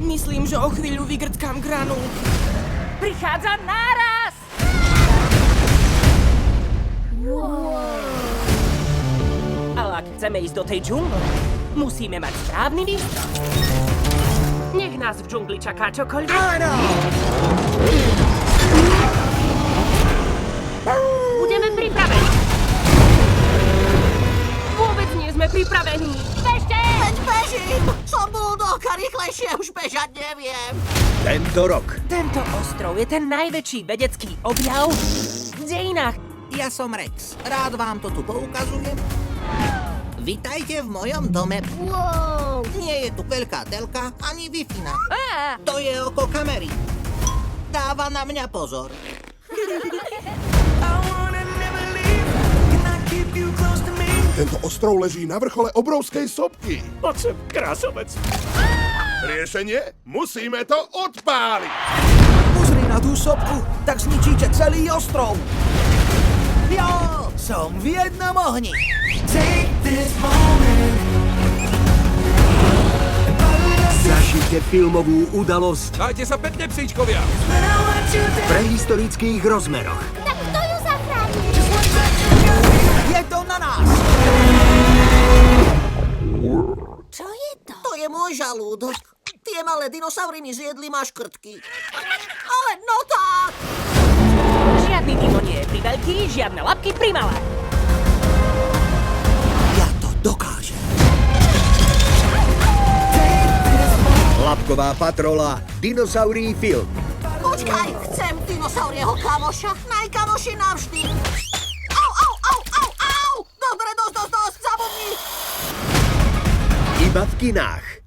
Myslím, že o chvíľu vygrckám granulky. Prichádza náraz! Ale ak chceme ísť do tej džungle, musíme mať správny výstroj. Nech nás v džungli čaká čokoľvek. Áno! Budeme pripravení. Vôbec nie sme pripravení. Bežte! Veď bežím! Som buldog a rýchlejšie už bežať neviem. Tento rok. Tento ostrov je ten najväčší vedecký objav v dejinách. Ja som Rex. Rád vám to tu poukazujem. Vitajte v mojom dome. Wow! Nie je tu veľká telka ani Wi-Fi. Á, To je oko kamery. Dáva na mňa pozor. Tento ostrov leží na vrchole obrovskej sopky. Poď sem, krásovec. Riešenie? Musíme to odpáliť. Pozri na tú sopku, tak zničíte celý ostrov. Jo! Som v jednom ohni. Zažite filmovú udalosť Dajte sa pekne, psíčkovia! v prehistorických rozmeroch. Tak kto ju zachráni? Je to na nás. Čo je to? To je môj žalúdok. Tie malé dinosaury mi zjedli maškrtky. Ale no tak! žiadny Dino nie je pri veľký, žiadne labky pri malé. Ja to dokážem. Labková patrola, dinosaurií film. Počkaj, chcem dinosaurieho kamoša. Najkamoši navždy. Au, au, au, au, au! Dobre, dosť, zabudni. Iba v kinách.